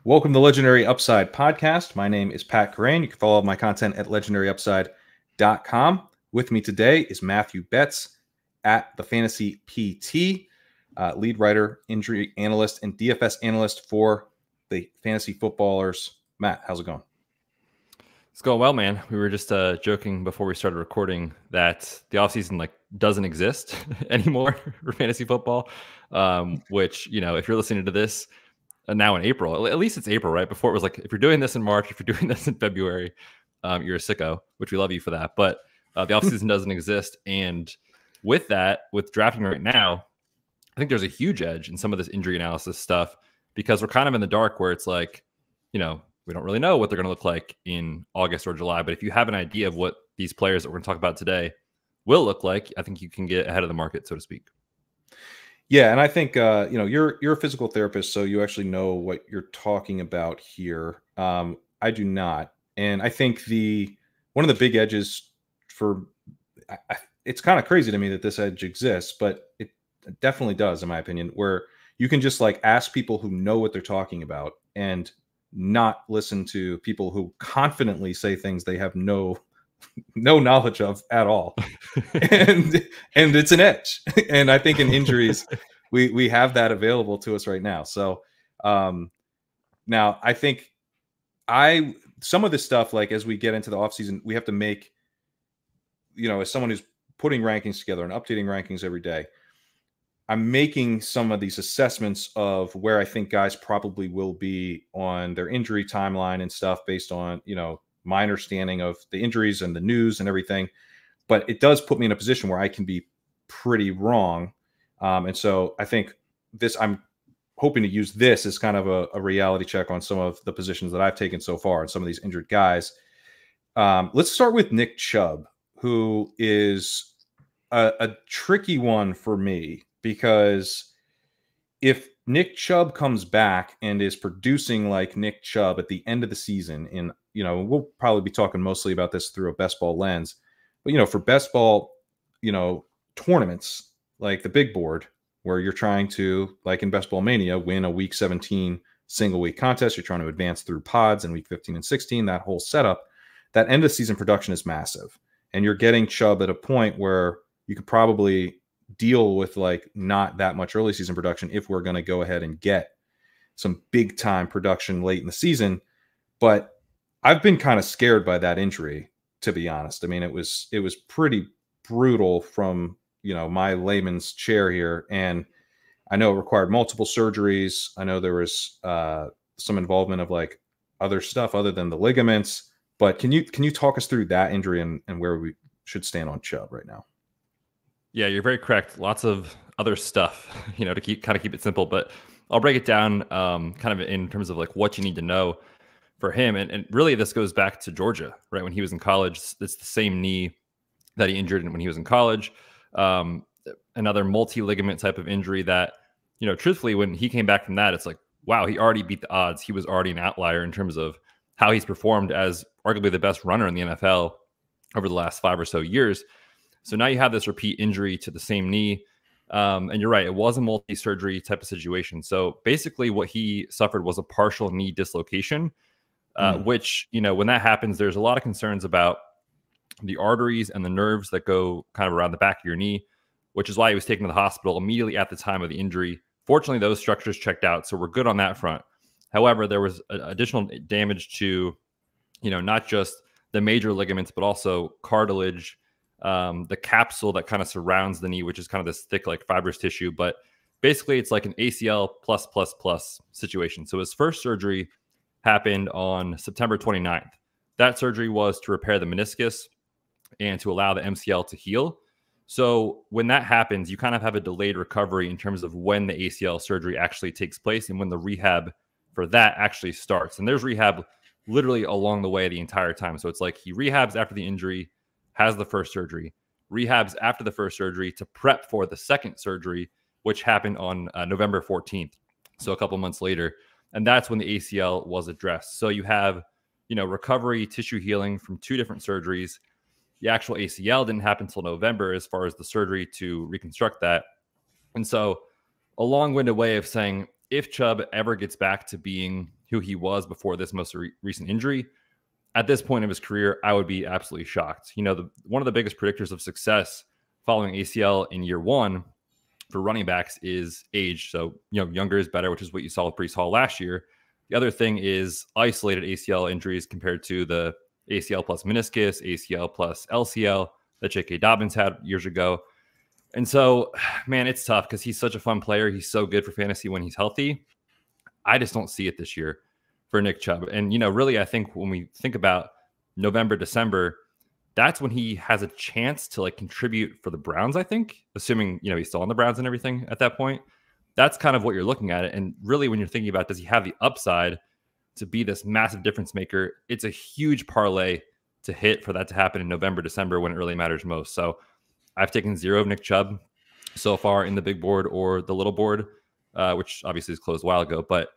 Welcome to the Legendary Upside podcast. My name is Pat Corain. You can follow my content at legendaryupside.com. With me today is Matthew Betz at the Fantasy PT, lead writer, injury analyst, and DFS analyst for the Fantasy Footballers. Matt, how's it going? It's going well, man. We were just joking before we started recording that the offseason doesn't exist anymore for fantasy football, which, if you're listening to this now in April, at least it's April, right? Before it was like, if you're doing this in March, if you're doing this in February, you're a sicko, which we love you for that. But the offseason doesn't exist. And with that, with drafting right now, I think there's a huge edge in some of this injury analysis stuff because we're kind of in the dark where it's like, we don't really know what they're going to look like in August or July. But if you have an idea of what these players that we're going to talk about today will look like, I think you can get ahead of the market, so to speak. Yeah, and I think you're a physical therapist, so you actually know what you're talking about here. I do not, and I think one of the big edges it's kind of crazy to me that this edge exists, but it definitely does, in my opinion, where you can just ask people who know what they're talking about and not listen to people who confidently say things they have no knowledge of at all. and it's an edge. And I think in injuries, we have that available to us right now. So now I think some of this stuff, as we get into the offseason, we have to make, as someone who's putting rankings together and updating rankings every day, I'm making some of these assessments of where I think guys probably will be on their injury timeline and stuff based on, my understanding of the injuries and the news and everything. But it does put me in a position where I can be pretty wrong. And so I think I'm hoping to use this as kind of a reality check on some of the positions that I've taken so far and some of these injured guys. Let's start with Nick Chubb, who is a tricky one for me. Because if Nick Chubb comes back and is producing like Nick Chubb at the end of the season, we'll probably be talking mostly about this through a best ball lens, but for best ball, tournaments like the big board where you're trying to, like in Best Ball Mania, win a week 17 single week contest, you're trying to advance through pods in week 15 and 16, that whole setup, that end of season production is massive. And you're getting Chubb at a point where you could probably deal with not that much early season production if we're going to go ahead and get some big time production late in the season. But I've been kind of scared by that injury, to be honest. I mean, it was pretty brutal from, my layman's chair here. And I know it required multiple surgeries. I know there was some involvement of other stuff other than the ligaments, but can you talk us through that injury and where we should stand on Chubb right now? Yeah, you're very correct. Lots of other stuff, to keep it simple. But I'll break it down kind of in terms of what you need to know for him. And really, this goes back to Georgia, right? When he was in college, it's the same knee that he injured when he was in college. Another multi-ligament type of injury that, truthfully, when he came back from that, it's wow, he already beat the odds. He was already an outlier in terms of how he's performed as arguably the best runner in the NFL over the last 5 or so years. So now you have this repeat injury to the same knee. And you're right, it was a multi-surgery type of situation. So basically what he suffered was a partial knee dislocation, which, when that happens, there's a lot of concerns about the arteries and the nerves that go kind of around the back of your knee, which is why he was taken to the hospital immediately at the time of the injury. Fortunately, those structures checked out, so we're good on that front. However, there was additional damage to, not just the major ligaments, but also cartilage, the capsule that kind of surrounds the knee, which is kind of this thick, fibrous tissue. But basically, it's like an ACL plus situation. So his first surgery happened on September 29th. That surgery was to repair the meniscus and to allow the MCL to heal. So when that happens, you kind of have a delayed recovery in terms of when the ACL surgery actually takes place and when the rehab for that actually starts. And there's rehab literally along the way the entire time. So it's he rehabs after the injury, has the first surgery, rehabs after the first surgery to prep for the second surgery, which happened on November 14th. So a couple months later. And that's when the ACL was addressed. So you have, recovery, tissue healing from 2 different surgeries. The actual ACL didn't happen until November as far as the surgery to reconstruct that. And so a long-winded way of saying if Chubb ever gets back to being who he was before this most recent injury, at this point of his career, I would be absolutely shocked. One of the biggest predictors of success following ACL in year one for running backs is age. So, younger is better, which is what you saw with Breece Hall last year. The other thing is isolated ACL injuries compared to the ACL plus meniscus, ACL plus LCL that JK Dobbins had years ago. And so, man, it's tough because he's such a fun player. He's so good for fantasy when he's healthy. I just don't see it this year for Nick Chubb. And, really, I think when we think about November, December, that's when he has a chance to contribute for the Browns, I think, assuming, he's still on the Browns and everything at that point. That's kind of what you're looking at. And really, when you're thinking about, does he have the upside to be this massive difference maker? It's a huge parlay to hit for that to happen in November, December, when it really matters most. So I've taken 0 of Nick Chubb so far in the big board or the little board, which obviously is closed a while ago. But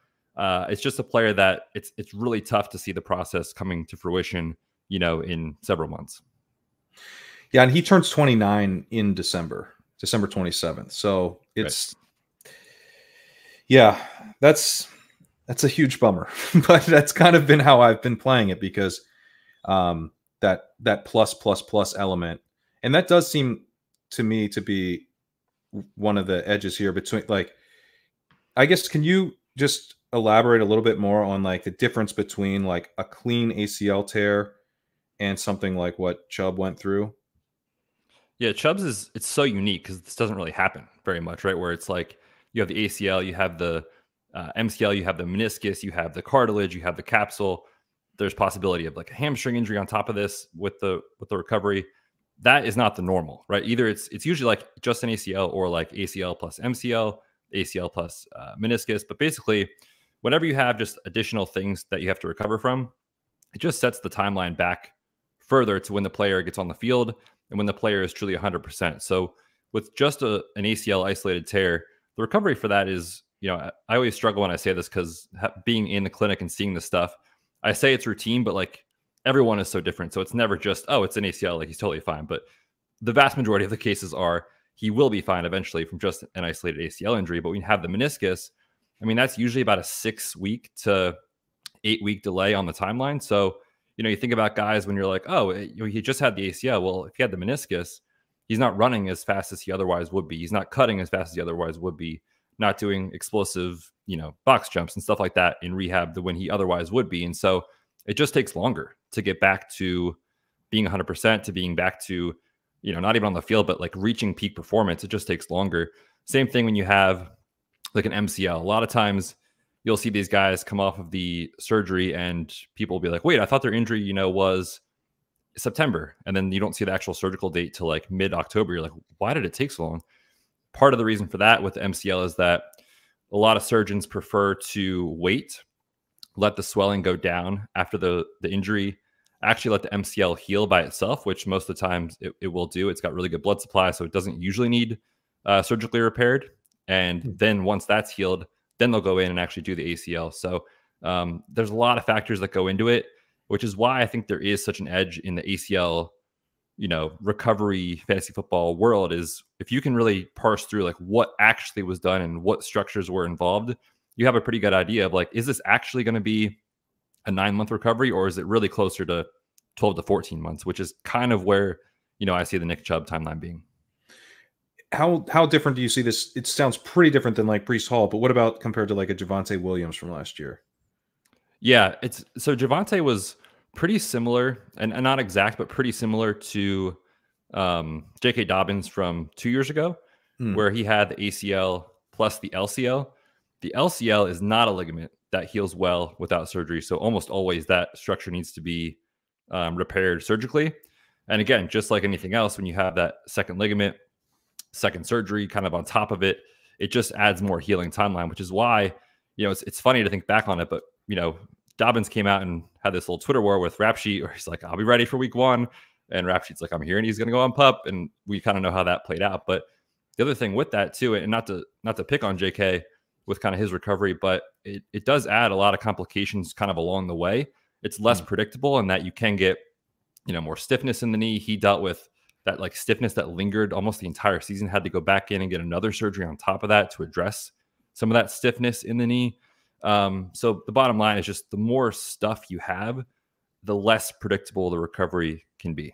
it's just a player that it's really tough to see the process coming to fruition, in several months. Yeah, and he turns 29 in December 27th. So it's yeah, that's a huge bummer. But that's kind of been how I've been playing it, because that plus element, and that does seem to me to be one of the edges here between, I guess, can you just elaborate a little bit more on the difference between a clean ACL tear and something like what Chubb went through? Yeah, Chubb's it's so unique because this doesn't really happen very much, right? Where it's you have the ACL, you have the MCL, you have the meniscus, you have the cartilage, you have the capsule. There's possibility of a hamstring injury on top of this with the recovery. That is not the normal, right? Either it's usually just an ACL or ACL plus MCL, ACL plus meniscus. But basically, whenever you have just additional things that you have to recover from, it just sets the timeline back further to when the player gets on the field and when the player is truly 100%. So with just an ACL isolated tear, the recovery for that is, I always struggle when I say this because being in the clinic and seeing this stuff, I say it's routine, but everyone is so different. So it's never just, oh, it's an ACL, he's totally fine. But the vast majority of the cases are he will be fine eventually from just an isolated ACL injury. But when you have the meniscus, that's usually about a 6-week to 8-week delay on the timeline. So, you think about guys when you're oh, he just had the ACL. Well, if he had the meniscus, he's not running as fast as he otherwise would be. He's not cutting as fast as he otherwise would be, not doing explosive, box jumps and stuff like that in rehab when he otherwise would be. And so it just takes longer to get back to being 100%, to being back to, not even on the field, but reaching peak performance. It just takes longer. Same thing when you have an MCL. A lot of times you'll see these guys come off of the surgery and people will be wait, I thought their injury, was September. And then you don't see the actual surgical date till mid-October. You're why did it take so long? Part of the reason for that with the MCL is that a lot of surgeons prefer to wait, let the swelling go down after the injury, actually let the MCL heal by itself, which most of the times it will do. It's got really good blood supply, so it doesn't usually need surgically repaired. And then once that's healed, then they'll go in and actually do the ACL. So there's a lot of factors that go into it, which is why I think there is such an edge in the ACL, recovery fantasy football world, is if you can really parse through what actually was done and what structures were involved, you have a pretty good idea of is this actually going to be a 9-month recovery, or is it really closer to 12 to 14 months, which is kind of where, I see the Nick Chubb timeline being. How different do you see this? It sounds pretty different than Breece Hall, but what about compared to a Javonte Williams from last year? Yeah, so Javonte was pretty similar, and not exact, but pretty similar to JK Dobbins from 2 years ago, where he had the ACL plus the LCL. The LCL is not a ligament that heals well without surgery. So almost always that structure needs to be repaired surgically. And again, just like anything else, when you have that second ligament, second surgery kind of on top of it, it just adds more healing timeline, which is why, it's funny to think back on it. But, Dobbins came out and had this little Twitter war with Rap Sheet where he's I'll be ready for week 1. And Rap Sheet's I'm here and he's going to go on PUP. And we kind of know how that played out. But the other thing with that too, and not to pick on JK with kind of his recovery, but it does add a lot of complications kind of along the way. It's less predictable in that you can get, more stiffness in the knee. He dealt with that stiffness that lingered almost the entire season, had to go back in and get another surgery on top of that to address some of that stiffness in the knee. So the bottom line is just the more stuff you have, the less predictable the recovery can be.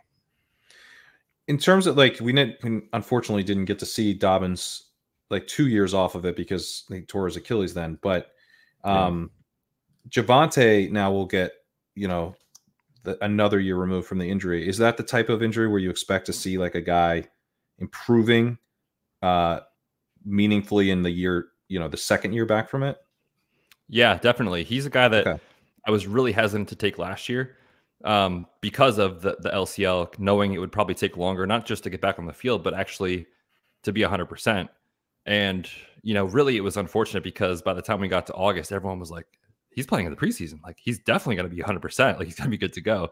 In terms of like, we unfortunately didn't get to see Dobbins like 2 years off of it because he tore his Achilles then. But Javonte now will get, another year removed from the injury. Is that the type of injury where you expect to see like a guy improving meaningfully in the year, the second year back from it? Yeah, definitely. He's a guy that I was really hesitant to take last year because of the LCL, knowing it would probably take longer, not just to get back on the field, but actually to be 100%. And, really it was unfortunate because by the time we got to August, everyone was like, he's playing in the preseason. Like, he's definitely going to be 100%. Like, he's going to be good to go.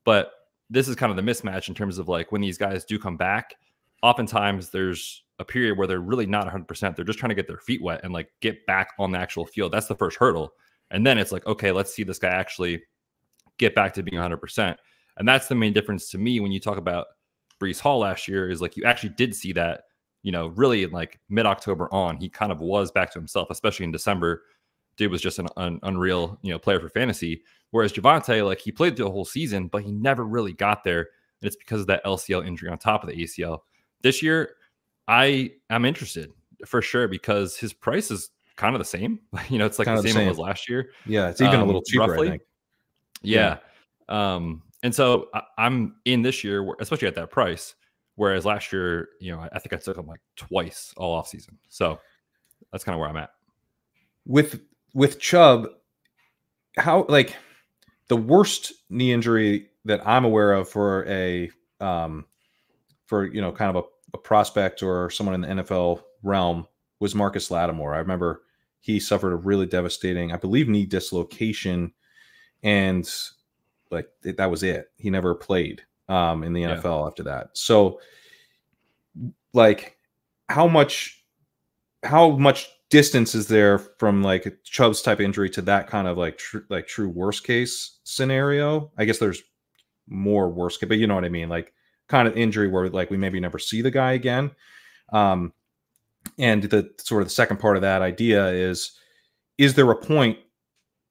But this is kind of the mismatch in terms of like when these guys do come back, oftentimes there's a period where they're really not 100%. They're just trying to get their feet wet and like get back on the actual field. That's the first hurdle. And then it's like, okay, let's see this guy actually get back to being 100%. And that's the main difference to me when you talk about Breece Hall last year, is like you actually did see that, really in like mid-October on, he kind of was back to himself, especially in December. Dude was just an unreal, player for fantasy. Whereas Javonte, like he played through the whole season, but he never really got there. And it's because of that LCL injury on top of the ACL. This year, I am interested for sure because his price is kind of the same. It's like the same as last year. Yeah, it's even a little cheaper, roughly. I think. Yeah. And so I'm in this year, especially at that price. Whereas last year, I think I took him like twice all off season. So that's kind of where I'm at. With Chubb, how like the worst knee injury that I'm aware of for kind of a prospect or someone in the NFL realm was Marcus Lattimore. I remember he suffered a really devastating, I believe, knee dislocation, and like that was it. He never played in the NFL after that. So, like, how much distance is there from like a Chubb's type of injury to that kind of like true worst case scenario? I guess there's more worst case, but you know what I mean? Like kind of injury where like we maybe never see the guy again. And the sort of the second part of that idea is there a point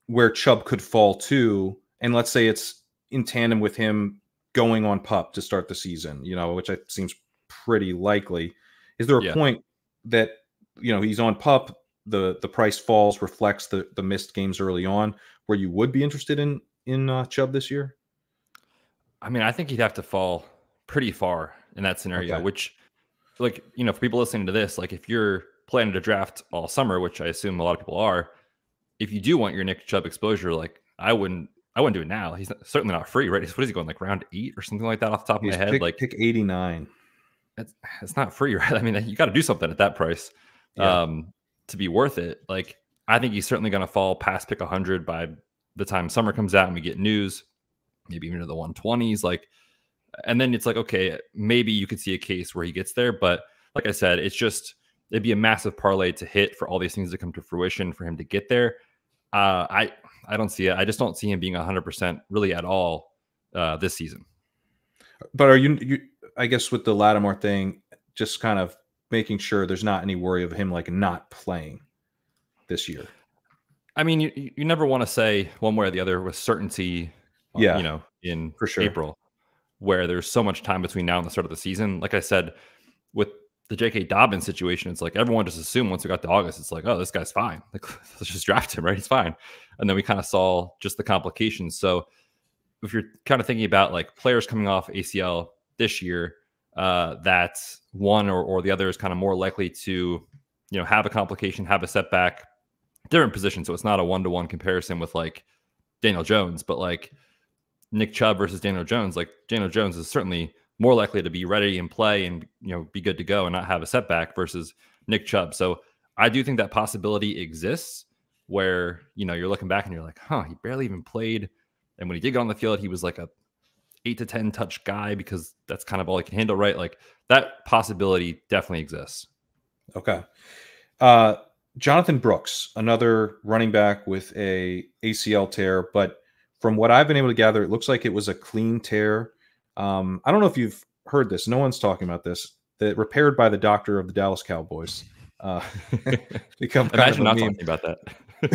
where Chubb could fall to, and let's say it's in tandem with him going on PUP to start the season, which seems pretty likely. Is there a point that, he's on PUP, the price falls, reflects the missed games early on, where you would be interested in Chubb this year? I mean, I think he'd have to fall pretty far in that scenario, which, like, for people listening to this, like if you're planning to draft all summer, which I assume a lot of people are, if you do want your Nick Chubb exposure, like I wouldn't do it now. He's certainly not free, right? What is he going, like round 8 or something like that off the top of my head? Pick 89. It's not free, right? I mean, you got to do something at that price to be worth it. Like, I think he's certainly going to fall past pick 100 by the time summer comes out and we get news, maybe even to the 120s. Like, and then it's like, okay, maybe you could see a case where he gets there. But like I said, it'd be a massive parlay to hit for all these things to come to fruition for him to get there. I don't see it. I just don't see him being 100% really at all this season. But are you I guess with the Lattimore thing, just kind of making sure there's not any worry of him like not playing this year? I mean, you never want to say one way or the other with certainty, in for sure. April, where there's so much time between now and the start of the season. Like I said, with the JK Dobbins situation, it's like everyone just assumed once we got to August, it's like, oh, this guy's fine. Like, let's just draft him, right? He's fine. And then we kind of saw just the complications. So if you're kind of thinking about like players coming off ACL this year, that's one or the other is kind of more likely to, have a complication, have a setback, different position. So it's not a 1-to-1 comparison with like Daniel Jones, but like Nick Chubb versus Daniel Jones. Like Daniel Jones is certainly more likely to be ready and play and, be good to go and not have a setback versus Nick Chubb. So I do think that possibility exists where, you're looking back and you're like, he barely even played. And when he did get on the field, he was like a 8 to 10 touch guy because that's kind of all he can handle, right? Like that possibility definitely exists. Okay. Jonathon Brooks, another running back with a ACL tear, but from what I've been able to gather, it looks like it was a clean tear. I don't know if you've heard this. No one's talking about this. That repaired by the doctor of the Dallas Cowboys. Imagine not talking about that.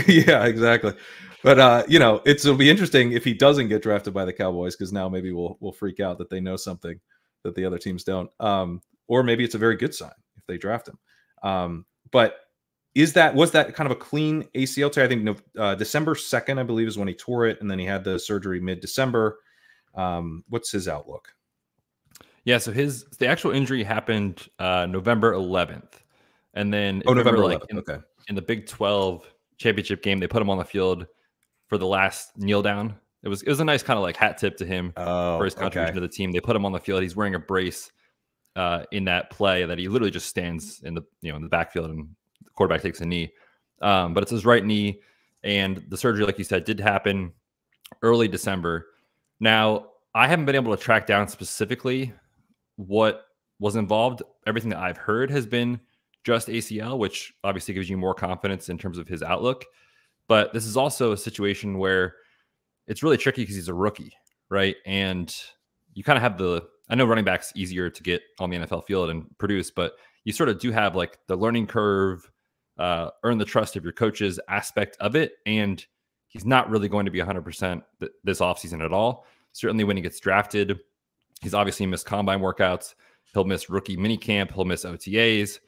Yeah, exactly. But it'll be interesting if he doesn't get drafted by the Cowboys, because now maybe we'll freak out that they know something that the other teams don't. Or maybe it's a very good sign if they draft him. But was that kind of a clean ACL tear? I think December 2nd, I believe, is when he tore it, and then he had the surgery mid-December. What's his outlook? Yeah, so the actual injury happened November 11th, and then November 11th. In the Big 12 championship game, they put him on the field for the last kneel down. It was a nice kind of like hat tip to him for his contribution to the team. They put him on the field. He's wearing a brace in that play that he literally just stands in the backfield, and the quarterback takes a knee. But it's his right knee, and the surgery, like you said, did happen early December. Now, I haven't been able to track down specifically what was involved. Everything that I've heard has been just ACL, which obviously gives you more confidence in terms of his outlook. But this is also a situation where it's really tricky because he's a rookie, right? And you kind of have I know running back's easier to get on the NFL field and produce, but you sort of do have like the learning curve, earn the trust of your coaches aspect of it. And he's not really going to be 100% this offseason at all. Certainly when he gets drafted, he's obviously missed combine workouts. He'll miss rookie minicamp. He'll miss OTAs.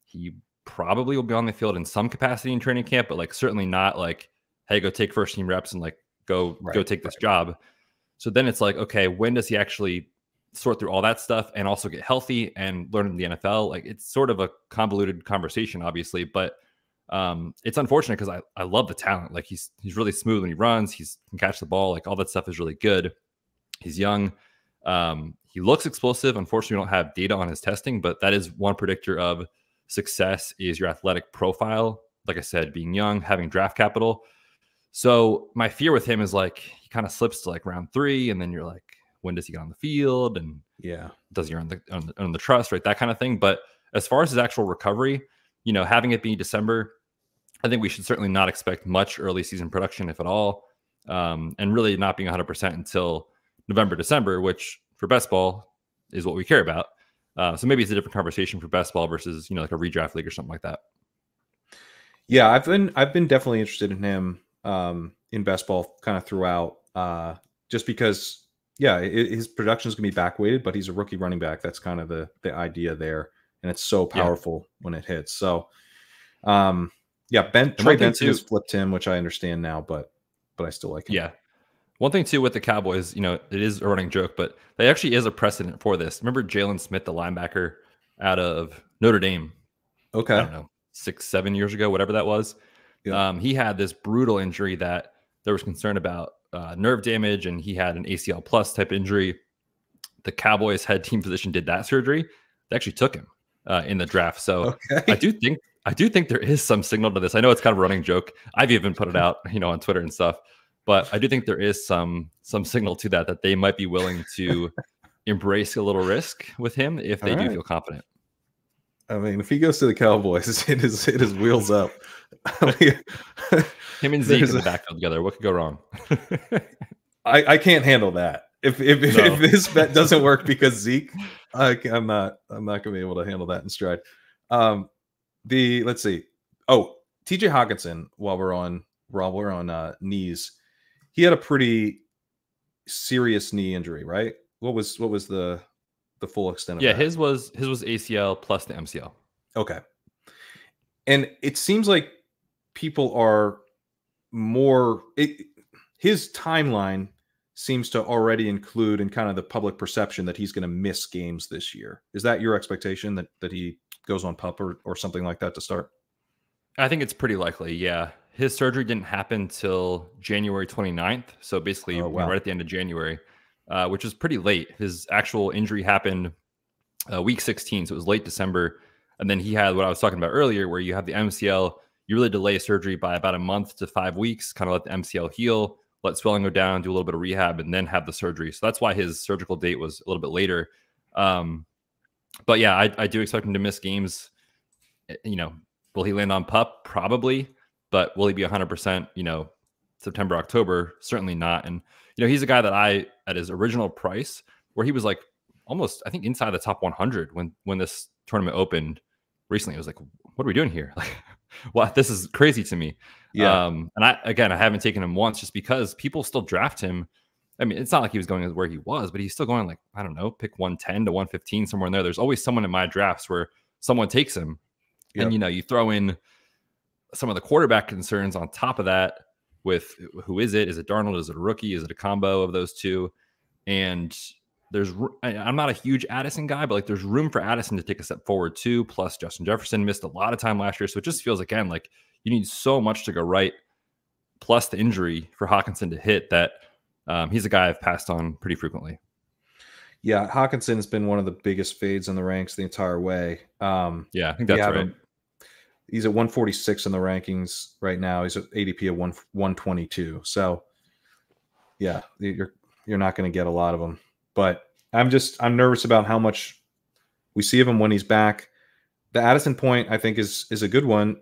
He probably will be on the field in some capacity in training camp, but like certainly not like, hey, go take first team reps and like go take this job. So then it's like, okay, when does he actually sort through all that stuff and also get healthy and learn in the NFL? Like, it's sort of a convoluted conversation, obviously, but it's unfortunate because I love the talent. Like he's really smooth when he runs. He can catch the ball. Like all that stuff is really good. He's young. He looks explosive. Unfortunately, we don't have data on his testing, but that is one predictor of success is your athletic profile. Like I said, being young, having draft capital. So my fear with him is like he kind of slips to like round 3, and then you're like, when does he get on the field? And does he earn the trust, right? That kind of thing. But as far as his actual recovery, having it be December, I think we should certainly not expect much early season production, if at all, and really not being 100% until November, December, which for best ball is what we care about. So maybe it's a different conversation for best ball versus, like a redraft league or something like that. Yeah, I've been definitely interested in him in best ball kind of throughout, just because, his production is going to be back weighted, but he's a rookie running back. That's kind of the idea there, and it's so powerful when it hits. So, Trey Benson has flipped him, which I understand now, but I still like him. Yeah. One thing too with the Cowboys, it is a running joke, but there actually is a precedent for this. Remember Jalen Smith, the linebacker out of Notre Dame? Okay. I don't know, 6-7 years ago, whatever that was. Yeah. He had this brutal injury that there was concern about nerve damage, and he had an ACL plus type injury. The Cowboys head team physician did that surgery. They actually took him in the draft. So I do think there is some signal to this. I know it's kind of a running joke. I've even put it out, on Twitter and stuff. But I do think there is some signal to that they might be willing to embrace a little risk with him if they do feel confident. I mean, if he goes to the Cowboys, it is wheels up. Him and Zeke in the backfield together, what could go wrong? I can't handle that. If this bet doesn't work because Zeke, I'm not going to be able to handle that in stride. Let's see. Oh, TJ Hockenson. While we're on knees. He had a pretty serious knee injury, right? What was the full extent of that? His was ACL plus the MCL. Okay. And it seems like people are his timeline seems to already include in kind of the public perception that he's going to miss games this year. Is that your expectation that he goes on PUP or something like that to start? I think it's pretty likely, yeah. His surgery didn't happen till January 29th. So basically right at the end of January, which was pretty late. His actual injury happened week 16. So it was late December. And then he had what I was talking about earlier, where you have the MCL, you really delay surgery by about a month to 5 weeks, kind of let the MCL heal, let swelling go down, do a little bit of rehab, and then have the surgery. So that's why his surgical date was a little bit later. But yeah, I do expect him to miss games. Will he land on PUP? Probably. But will he be 100%, September, October? Certainly not. And, he's a guy that at his original price, where he was like almost, I think, inside the top 100 when this tournament opened recently. I was like, what are we doing here? Like, well, this is crazy to me. Yeah. And I haven't taken him once just because people still draft him. I mean, it's not like he was going where he was, but he's still going like, I don't know, pick 110 to 115, somewhere in there. There's always someone in my drafts where someone takes him. Yep. And, you throw in some of the quarterback concerns on top of that with who is it? Is it Darnold? Is it a rookie? Is it a combo of those two? And I'm not a huge Addison guy, but like there's room for Addison to take a step forward too. Plus Justin Jefferson missed a lot of time last year. So it just feels again, like you need so much to go right. Plus the injury for Hockenson to hit that he's a guy I've passed on pretty frequently. Yeah. Hockenson has been one of the biggest fades in the ranks the entire way. Yeah, I think that's right. He's at 146 in the rankings right now. He's at ADP of 122. So yeah, you're not going to get a lot of them, but I'm nervous about how much we see of him when he's back. The Addison point I think is a good one.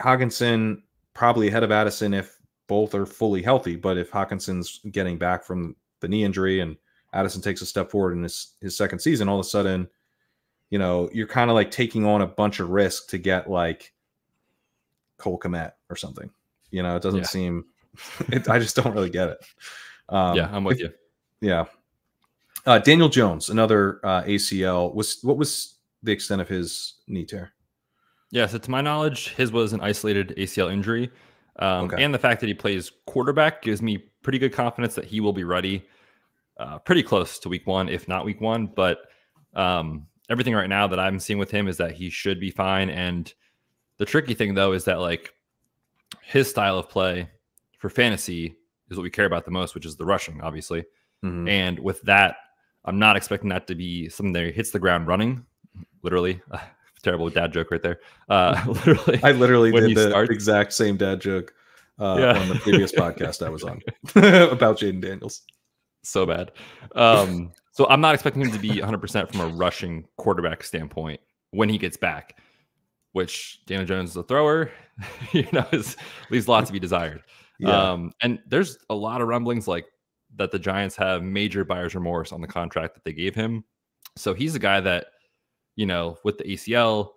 Hockenson probably ahead of Addison if both are fully healthy, but if Hawkinson's getting back from the knee injury and Addison takes a step forward in his second season, all of a sudden, you're kind of like taking on a bunch of risk to get like Cole Kmet or something. It doesn't seem. I just don't really get it. Yeah, I'm with you. Yeah. Daniel Jones, another ACL. What was the extent of his knee tear? Yeah, so to my knowledge, his was an isolated ACL injury. Okay. And the fact that he plays quarterback gives me pretty good confidence that he will be ready pretty close to week 1, if not week 1. But everything right now that I'm seeing with him is that he should be fine. And the tricky thing, though, is that like his style of play for fantasy is what we care about the most, which is the rushing, obviously. Mm-hmm. And with that, I'm not expecting that to be something that hits the ground running, literally. Terrible dad joke right there. Literally, I literally did the exact same dad joke on the previous podcast I was on about Jaden Daniels. So bad. So I'm not expecting him to be 100% from a rushing quarterback standpoint when he gets back, which Daniel Jones is a thrower, leaves a lot to be desired. Yeah. And there's a lot of rumblings like that the Giants have major buyer's remorse on the contract that they gave him. So he's a guy that, with the ACL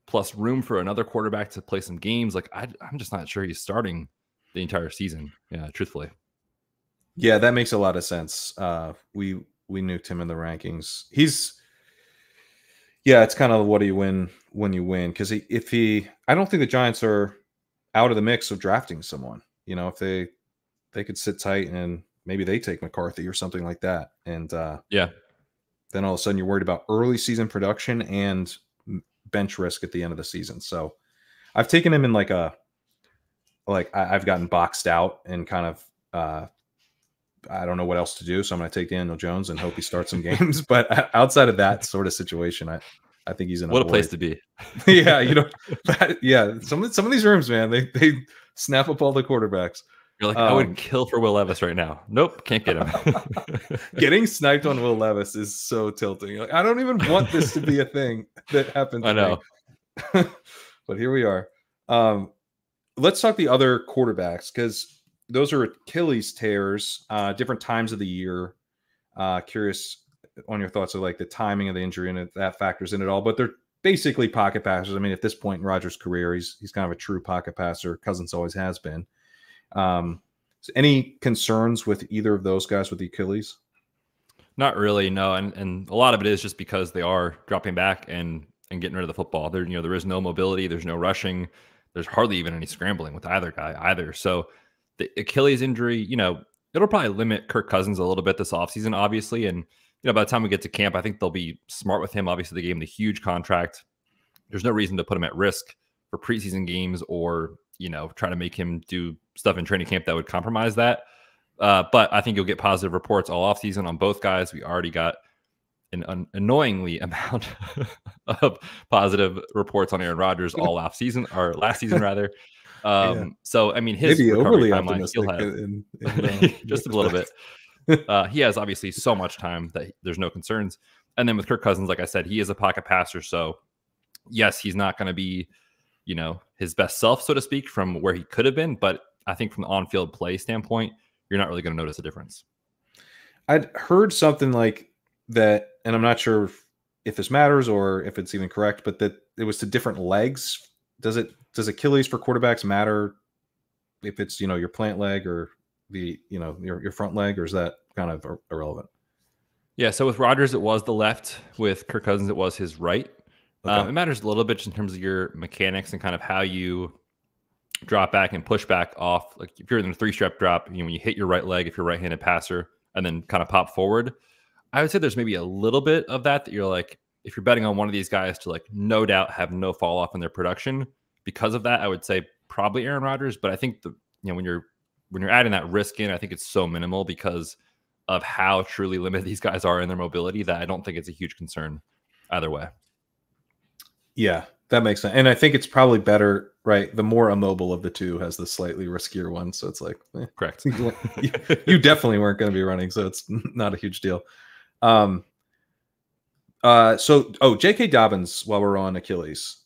plus room for another quarterback to play some games, like I'm just not sure he's starting the entire season. Yeah, truthfully. Yeah, that makes a lot of sense. We nuked him in the rankings. It's kind of what do you win when you win? Because I don't think the Giants are out of the mix of drafting someone. If they could sit tight and maybe they take McCarthy or something like that. And then all of a sudden you're worried about early season production and bench risk at the end of the season. So I've taken him in I've gotten boxed out and kind of I don't know what else to do. So I'm going to take Daniel Jones and hope he starts some games. But outside of that sort of situation, I think he's in what a place to be. Yeah. Some of these rooms, man, they snap up all the quarterbacks. You're like, I would kill for Will Levis right now. Nope, can't get him. Getting sniped on Will Levis is so tilting. Like, I don't even want this to be a thing that happens. I know. But here we are. Let's talk the other quarterbacks because those are Achilles tears, different times of the year. Curious on your thoughts of like the timing of the injury and if that factors in at all. But they're basically pocket passers. I mean, at this point in Rodgers' career, he's kind of a true pocket passer. Cousins always has been. So any concerns with either of those guys with the Achilles? Not really, no. And a lot of it is just because they are dropping back and getting rid of the football. There is no mobility, there's no rushing, there's hardly even any scrambling with either guy either. So the Achilles injury, it'll probably limit Kirk Cousins a little bit this offseason, obviously. And by the time we get to camp, I think they'll be smart with him. Obviously, they gave him the huge contract. There's no reason to put him at risk for preseason games or try to make him do stuff in training camp that would compromise that. But I think you'll get positive reports all offseason on both guys. We already got an annoyingly amount of positive reports on Aaron Rodgers all offseason, or last season rather. So I mean, his maybe recovery overly timeline, he'll have just a little bit. He has obviously so much time that there's no concerns. And then with Kirk Cousins, like I said, he is a pocket passer. So yes, he's not going to be his best self, so to speak, from where he could have been. But I think from the on-field play standpoint, you're not really going to notice a difference. I'd heard something like that, and I'm not sure if this matters or if it's even correct, but that it was to different legs. Does Achilles for quarterbacks matter if it's, your plant leg or the, your front leg, or is that kind of irrelevant? Yeah. So with Rodgers, it was the left. With Kirk Cousins, it was his right. Okay. It matters a little bit just in terms of your mechanics and kind of how you drop back and push back off. Like if you're in a 3-step drop, when you hit your right leg, if you're a right-handed passer, and then kind of pop forward, I would say there's maybe a little bit of that you're like, if you're betting on one of these guys to like no doubt have no fall off in their production because of that, I would say probably Aaron Rodgers. But I think when you're adding that risk in, I think it's so minimal because of how truly limited these guys are in their mobility that I don't think it's a huge concern either way. Yeah, that makes sense. And I think it's probably better, right? The more immobile of the two has the slightly riskier one. So it's like, correct. You definitely weren't going to be running. So it's not a huge deal. JK Dobbins, while we're on Achilles,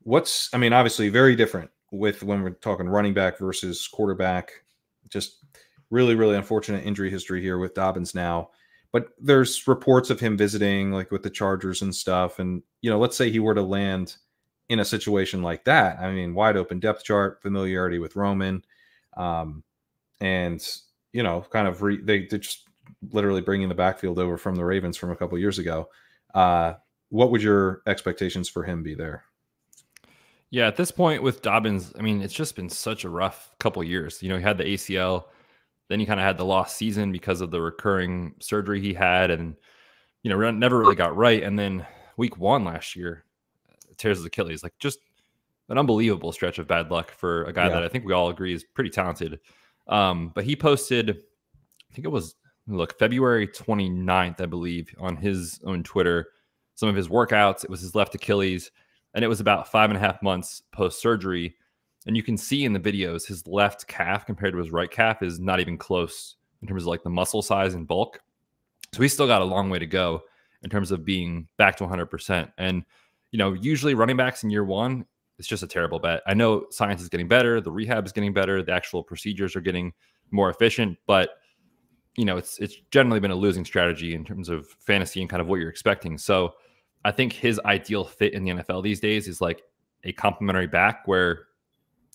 obviously very different with when we're talking running back versus quarterback. Just really, really unfortunate injury history here with Dobbins now. But there's reports of him visiting like with the Chargers and stuff. And, let's say he were to land in a situation like that. I mean, wide open depth chart, familiarity with Roman. Kind of they just literally bringing the backfield over from the Ravens from a couple of years ago. What would your expectations for him be there? Yeah, at this point with Dobbins, I mean, it's just been such a rough couple of years. He had the ACL. Then he kind of had the lost season because of the recurring surgery he had and, never really got right. And then week 1 last year, tears his Achilles, like just an unbelievable stretch of bad luck for a guy that I think we all agree is pretty talented. But he posted, I think it was, February 29th, I believe, on his own Twitter, some of his workouts. It was his left Achilles, and it was about 5.5 months post-surgery. And you can see in the videos, his left calf compared to his right calf is not even close in terms of like the muscle size and bulk. So he's still got a long way to go in terms of being back to 100%. And, usually running backs in year 1, it's just a terrible bet. I know science is getting better. The rehab is getting better. The actual procedures are getting more efficient, but it's generally been a losing strategy in terms of fantasy and kind of what you're expecting. So I think his ideal fit in the NFL these days is like a complementary back where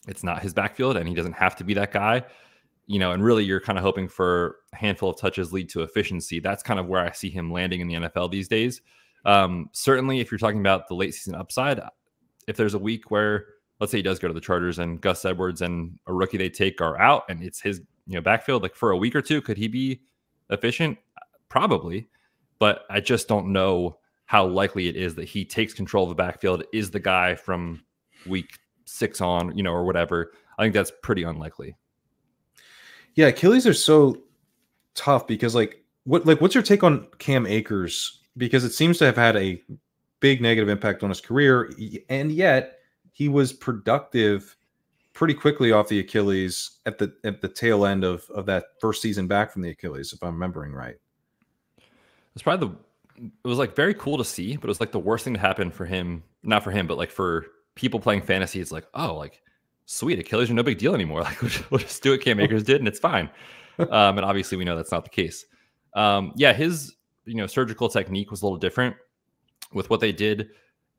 it's not his backfield and he doesn't have to be that guy, and really you're kind of hoping for a handful of touches lead to efficiency. That's kind of where I see him landing in the NFL these days. Certainly if you're talking about the late season upside, if there's a week where let's say he does go to the Chargers and Gus Edwards and a rookie they take are out and it's his backfield, like for a week or two, could he be efficient? Probably, but I just don't know how likely it is that he takes control of the backfield, is the guy from week 6 on, or whatever. I think that's pretty unlikely. Yeah, Achilles are so tough because what's your take on Cam Akers? Because it seems to have had a big negative impact on his career, and yet he was productive pretty quickly off the Achilles at the tail end of that first season back from the Achilles, if I'm remembering right. It's probably it was like very cool to see, but it was like the worst thing to happen for him, not for him, but like for people playing fantasy. It's like, oh, like sweet, Achilles are no big deal anymore. Like we'll just do what Cam Akers did and it's fine. And obviously we know that's not the case. His surgical technique was a little different with what they did.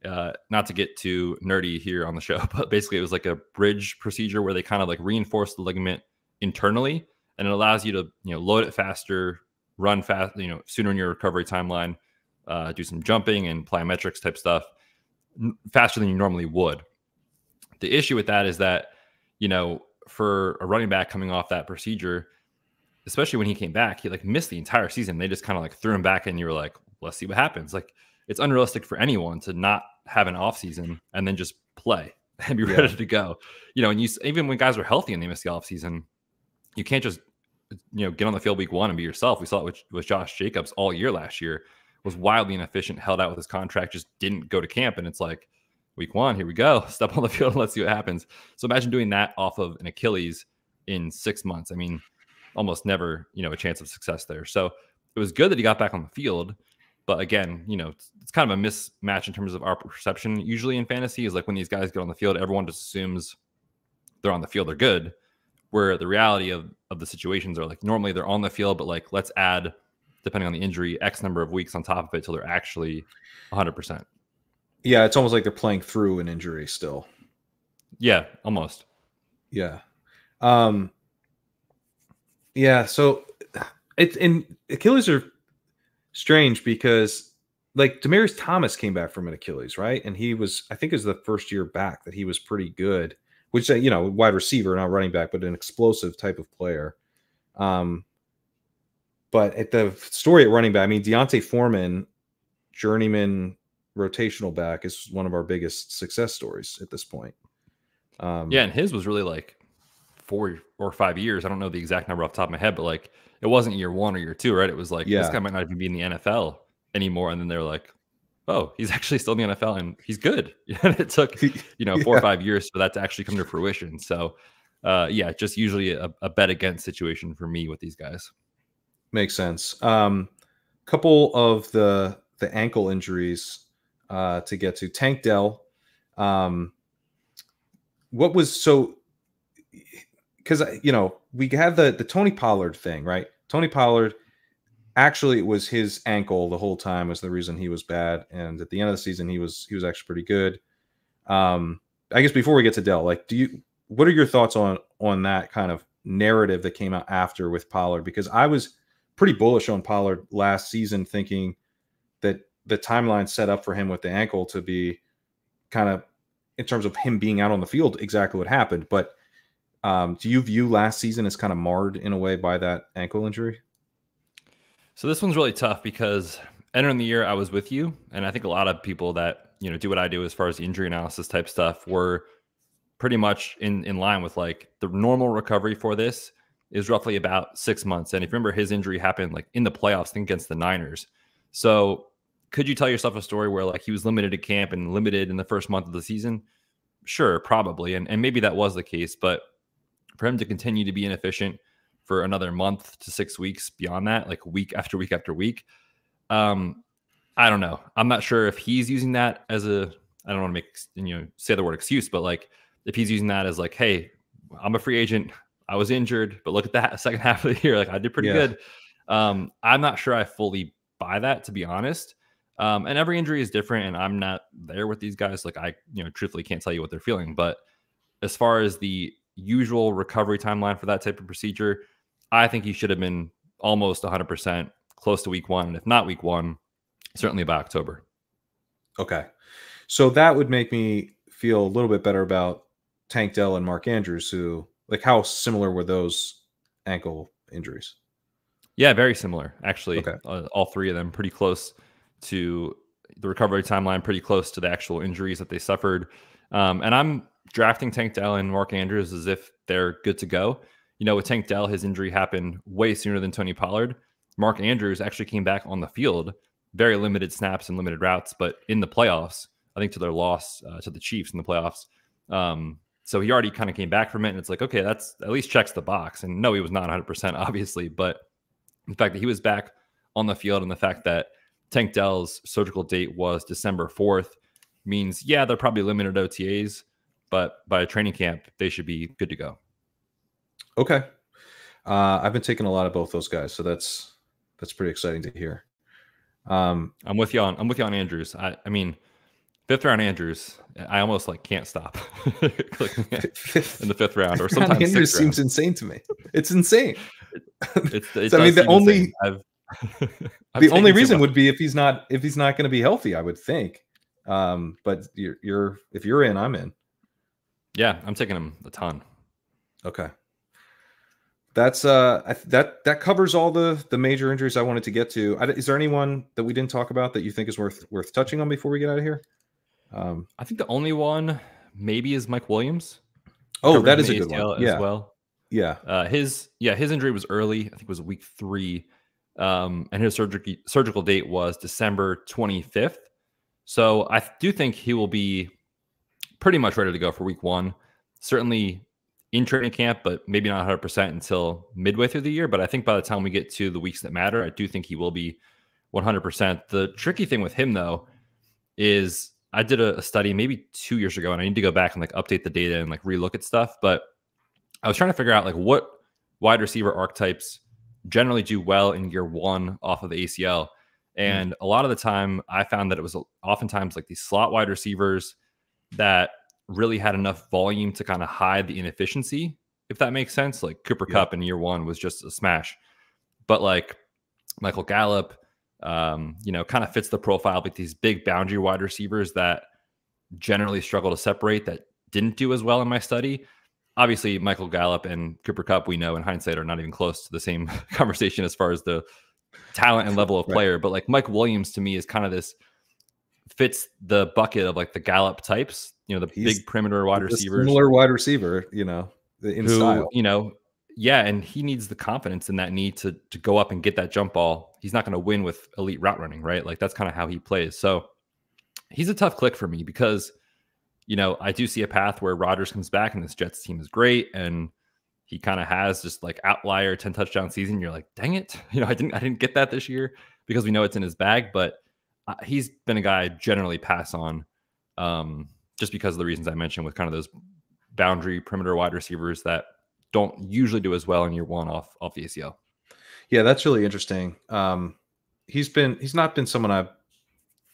Not to get too nerdy here on the show, but basically it was like a bridge procedure where they kind of like reinforce the ligament internally, and it allows you to load it faster, run fast, sooner in your recovery timeline, do some jumping and plyometrics type stuff faster than you normally would. The issue with that is that for a running back coming off that procedure, especially when he came back, he like missed the entire season. They just kind of like threw him back and you were like, let's see what happens. Like it's unrealistic for anyone to not have an off season and then just play and be ready to go. And even when guys were healthy and they missed the off season, you can't just get on the field week 1 and be yourself. We saw it with Josh Jacobs all year last year, was wildly inefficient, held out with his contract, just didn't go to camp. And it's like week 1, here we go, step on the field and let's see what happens. So imagine doing that off of an Achilles in 6 months. I mean, almost never, a chance of success there. So it was good that he got back on the field. But again, it's kind of a mismatch in terms of our perception. Usually in fantasy is like when these guys get on the field, everyone just assumes they're on the field, they're good. Where the reality of the situations are like normally they're on the field, but like let's add, depending on the injury, X number of weeks on top of it till they're actually 100%. Yeah, it's almost like they're playing through an injury still. Yeah, almost. Yeah. Um, yeah. So and Achilles are strange because like Demaryius Thomas came back from an Achilles, right? And he was, I think it was the first year back that he was pretty good, which, wide receiver, not running back, but an explosive type of player. But at the story at running back, I mean, Deontay Foreman, journeyman rotational back, is one of our biggest success stories at this point. Yeah, and his was really like 4 or 5 years. I don't know the exact number off the top of my head, but like it wasn't year 1 or year 2, right? It was like this guy might not even be in the NFL anymore. And then they're like, oh, he's actually still in the NFL and he's good. And it took 4 or 5 years for that to actually come to fruition. So just usually a bet against situation for me with these guys. Makes sense. Couple of the ankle injuries to get to. Tank Dell. What was so? Because we had the Tony Pollard thing, right? Tony Pollard, actually, it was his ankle the whole time was the reason he was bad, and at the end of the season, he was actually pretty good. I guess before we get to Dell, like, what are your thoughts on that kind of narrative that came out after with Pollard? Because I was pretty bullish on Pollard last season, thinking that the timeline set up for him with the ankle to be kind of, in terms of him being out on the field, exactly what happened. But do you view last season as kind of marred in a way by that ankle injury? So this one's really tough because entering the year, I was with you. And I think a lot of people that, do what I do as far as injury analysis type stuff were pretty much in line with like the normal recovery for this is roughly about 6 months. And if you remember, his injury happened like in the playoffs, I think against the Niners. So could you tell yourself a story where like he was limited to camp and limited in the first month of the season? Sure, probably. And maybe that was the case, but for him to continue to be inefficient for another month to 6 weeks beyond that, like week after week after week, I don't know. I'm not sure if he's using that as I don't want to make, say the word excuse, but like if he's using that as like, hey, I'm a free agent, I was injured, but look at that second half of the year, like I did pretty good. I'm not sure I fully buy that, to be honest. And every injury is different, and I'm not there with these guys. Like I, truthfully can't tell you what they're feeling. But as far as the usual recovery timeline for that type of procedure, I think he should have been almost 100% close to week 1. And if not week 1, certainly by October. Okay. So that would make me feel a little bit better about Tank Dell and Mark Andrews, who, like, how similar were those ankle injuries? Yeah, very similar, actually. Okay. All three of them pretty close to the recovery timeline, pretty close to the actual injuries that they suffered. And I'm drafting Tank Dell and Mark Andrews as if they're good to go. With Tank Dell, his injury happened way sooner than Tony Pollard. Mark Andrews actually came back on the field, very limited snaps and limited routes, but in the playoffs, I think to their loss to the Chiefs in the playoffs. So he already kind of came back from it, and it's like, okay, that's at least checks the box. And no, he was not 100%, obviously, but the fact that he was back on the field and the fact that Tank Dell's surgical date was December 4th means, yeah, they're probably limited OTAs, but by training camp, they should be good to go. Okay. I've been taking a lot of both those guys, so that's pretty exciting to hear. I'm with you on Andrews. I mean, 5th round Andrews, I almost like can't stop clicking in the 5th round, or sometimes Andrews 6th seems round. insane to me. It's insane. So, I mean, the only reason would be if he's not going to be healthy, I would think. But if you're in, I'm in. Yeah, I'm taking him a ton. Okay. That's that covers all the major injuries I wanted to get to. Is there anyone that we didn't talk about that you think is worth touching on before we get out of here? I think the only one maybe is Mike Williams. Oh, that is a good one. As well. Yeah. His injury was early. I think it was week 3. And his surgical date was December 25th. So I do think he will be pretty much ready to go for week 1. Certainly in training camp, but maybe not 100% until midway through the year. But I think by the time we get to the weeks that matter, I do think he will be 100%. The tricky thing with him, though, is I did a study maybe 2 years ago, and I need to go back and like update the data and like relook at stuff. But I was trying to figure out like what wide receiver archetypes generally do well in year 1 off of the ACL. And a lot of the time I found that it was oftentimes like these slot wide receivers that really had enough volume to kind of hide the inefficiency, if that makes sense. Like Cooper Kupp in year 1 was just a smash. But like Michael Gallup, you know, kind of fits the profile with these big boundary wide receivers that generally struggle to separate, that didn't do as well in my study. Obviously, Michael Gallup and Cooper Kupp, we know in hindsight, are not even close to the same conversation as far as the talent and level of player. But like Mike Williams to me is kind of this, fits the bucket of like the Gallup types, you know, the big perimeter wide receivers. Similar wide receiver, you know, in style. You know, yeah, and he needs the confidence in that need to go up and get that jump ball. He's not going to win with elite route running, right? Like that's kind of how he plays. So he's a tough click for me because, you know, I do see a path where Rodgers comes back and this Jets team is great, and he kind of has just like outlier 10 touchdown season. You're like, dang it, you know, I didn't get that this year, because we know it's in his bag. But he's been a guy I generally pass on, just because of the reasons I mentioned, with kind of those boundary perimeter wide receivers that don't usually do as well in year 1 off the ACL. Yeah, that's really interesting. He's not been someone I'm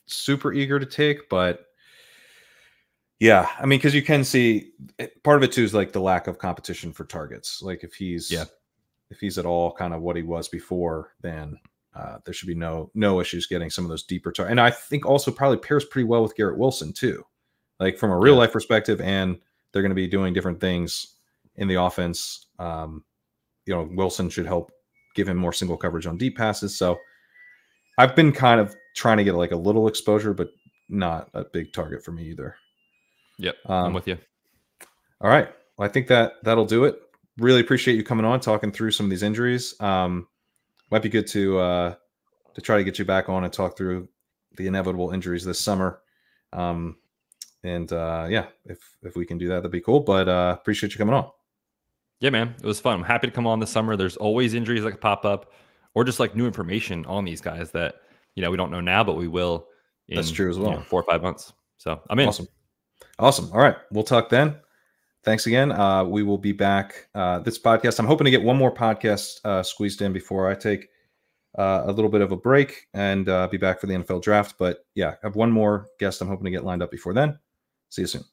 super eager to take, but yeah, I mean, because you can see part of it too is like the lack of competition for targets. Like if he's at all kind of what he was before, then there should be no issues getting some of those deeper targets. And I think also probably pairs pretty well with Garrett Wilson too, like from a real life perspective, and they're going to be doing different things in the offense. You know, Wilson should help give him more single coverage on deep passes. So I've been kind of trying to get like a little exposure, but not a big target for me either. Yep, I'm with you. All right. Well, I think that'll do it. Really appreciate you coming on, talking through some of these injuries. Might be good to try to get you back on and talk through the inevitable injuries this summer. Yeah, if we can do that, that'd be cool. But appreciate you coming on. Yeah, man, it was fun. I'm happy to come on this summer. There's always injuries that pop up, or just like new information on these guys that, you know, we don't know now, but we will in, that's true as well, 4 or 5 months. So I'm in. Awesome. All right. We'll talk then. Thanks again. We will be back. This podcast, I'm hoping to get one more podcast squeezed in before I take a little bit of a break and be back for the NFL draft. But yeah, I have one more guest I'm hoping to get lined up before then. See you soon.